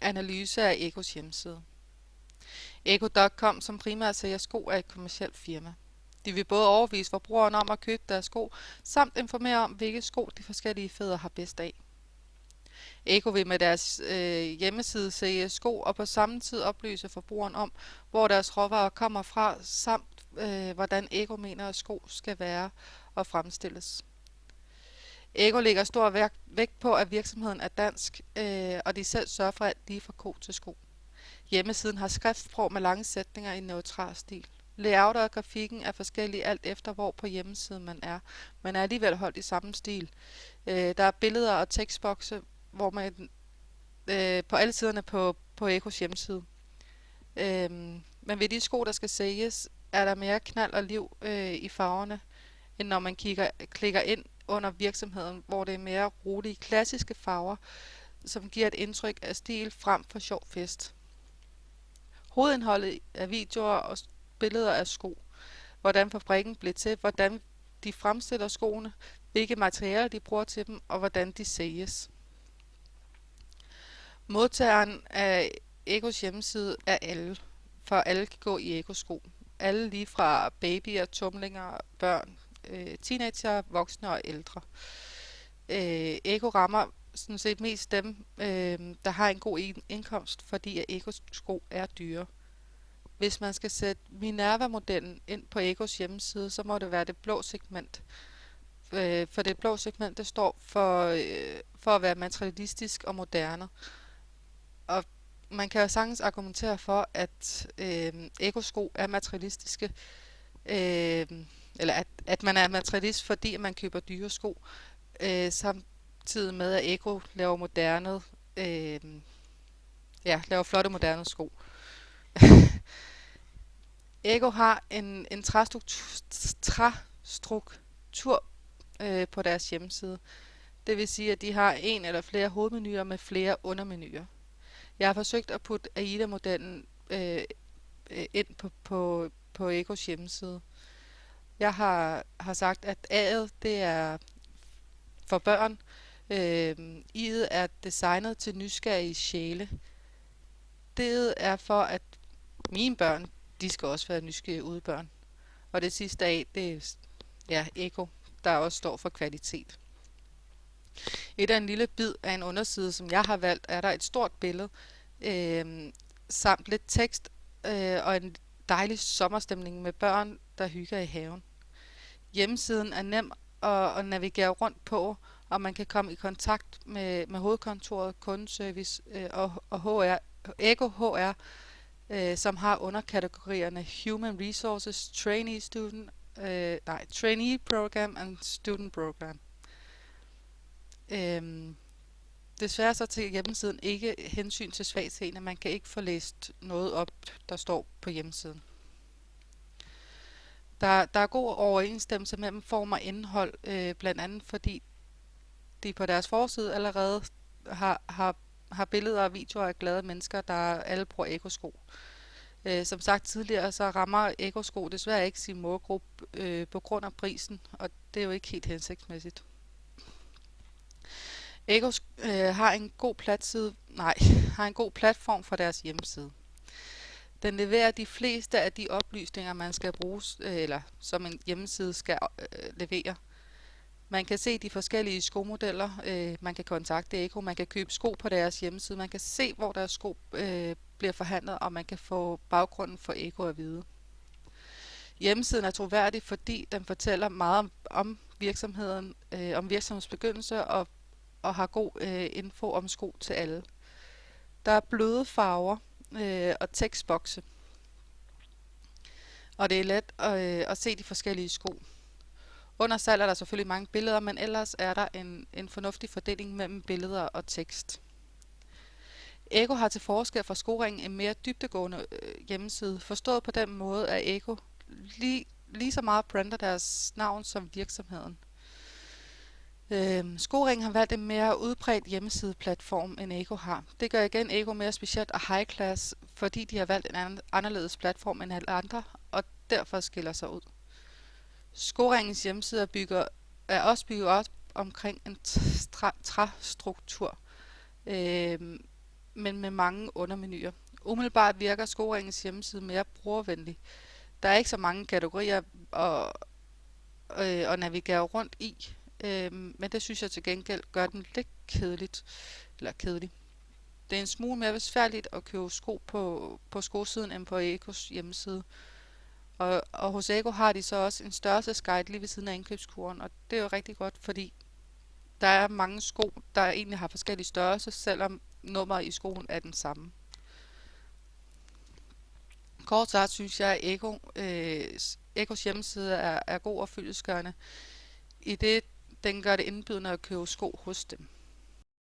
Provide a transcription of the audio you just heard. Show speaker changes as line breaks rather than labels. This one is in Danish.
Analyse af Egos hjemmeside. Ego.com, som primært sælger sko, er et kommercielt firma. De vil både overbevise forbrugerne om at købe deres sko, samt informere om, hvilke sko de forskellige fødder har bedst af. Ego vil med deres hjemmeside sælge sko og på samme tid oplyse forbrugeren om, hvor deres råvarer kommer fra, samt hvordan Ego mener, at sko skal være og fremstilles. Ego lægger stor vægt på, at virksomheden er dansk, og de selv sørger for alt lige fra ko til sko. Hjemmesiden har skriftsprog med lange sætninger i neutral stil. Layoutet og grafikken er forskellige alt efter, hvor på hjemmesiden man er, men er alligevel holdt i samme stil. Der er billeder og tekstbokse, hvor man på alle siderne på Egos hjemmeside. Men ved de sko, der skal sælges, er der mere knald og liv i farverne, end når man klikker ind under virksomheden, hvor det er mere rolige, klassiske farver, som giver et indtryk af stil frem for sjov fest. Hovedindholdet er videoer og billeder af sko, hvordan fabrikken blev til, hvordan de fremstiller skoene, hvilke materialer de bruger til dem, og hvordan de sælges. Modtageren af Egos hjemmeside er alle, for alle kan gå i Egos sko. Alle lige fra babyer, tumlinger, børn, teenager, voksne og ældre. Ego rammer sådan set mest dem, der har en god indkomst, fordi at Egos sko er dyre. Hvis man skal sætte Minerva-modellen ind på Egos hjemmeside, så må det være det blå segment. For det blå segment, det står for at være materialistisk og moderne. Og man kan jo sagtens argumentere for, at Egos sko er materialistiske, eller at man er materialist, fordi man køber dyre sko, samtidig med at Ego laver laver flotte moderne sko. Ego har en træstruktur på deres hjemmeside. Det vil sige, at de har en eller flere hovedmenuer med flere undermenuer. Jeg har forsøgt at putte AIDA-modellen ind på Egos hjemmeside. Jeg har sagt, at A'et det er for børn. I'et er designet til nysgerrige sjæle. D'et er for, at mine børn, de skal også være nysgerrige udebørn. Og det sidste A, det er Ego, der også står for kvalitet. Et af en lille bid af en underside, som jeg har valgt, er der et stort billede, samt lidt tekst og en dejlig sommerstemning med børn, der hygger i haven. Hjemmesiden er nem at navigere rundt på, og man kan komme i kontakt med hovedkontoret, kundeservice og HR, Ego HR, som har underkategorierne Human Resources, Trainee Program and Student Program. Desværre så til hjemmesiden ikke hensyn til svagtseende. Man kan ikke få læst noget op, der står på hjemmesiden. Der er god overensstemmelse mellem form og indhold, blandt andet fordi de på deres forside allerede har billeder og videoer af glade mennesker, der alle bruger Ego-sko. Som sagt tidligere, så rammer Ego-sko desværre ikke sin målgruppe på grund af prisen, og det er jo ikke helt hensigtsmæssigt. Ego har en god platform for deres hjemmeside. Den leverer de fleste af de oplysninger, man skal bruge, eller som en hjemmeside skal levere. Man kan se de forskellige skomodeller, man kan kontakte Ego, man kan købe sko på deres hjemmeside, man kan se, hvor deres sko bliver forhandlet, og man kan få baggrunden for Ego at vide. Hjemmesiden er troværdig, fordi den fortæller meget om virksomheden, om virksomhedens begyndelse og har god info om sko til alle. Der er bløde farver og tekstbokse, og det er let at se de forskellige sko. Under salg er der selvfølgelig mange billeder, men ellers er der en fornuftig fordeling mellem billeder og tekst. Ego har til forskel fra Skoringen en mere dybdegående hjemmeside, forstået på den måde, at Ego lige så meget brander deres navn som virksomheden. Skoringen har valgt en mere udbredt hjemmesideplatform, end Ego har. Det gør igen Ego mere specielt og high class, fordi de har valgt en anderledes platform end alle andre, og derfor skiller sig ud. Skoringens hjemmeside er også bygget op omkring en træstruktur. men med mange undermenuer. Umiddelbart virker Skoringens hjemmeside mere brugervenlig. Der er ikke så mange kategorier at navigere rundt i, men det synes jeg til gengæld gør den lidt kedelig. Det er en smule mere besværligt at købe sko på skosiden end på Ekos hjemmeside. Og hos Eko har de så også en størrelsesguide lige ved siden af indkøbskurven, og det er jo rigtig godt, fordi der er mange sko, der egentlig har forskellige størrelser, selvom nummeret i skoen er den samme. Kort sagt synes jeg, at Ekos hjemmeside er god og fyldestgørende, i det den gør det indbydende at købe sko hos dem.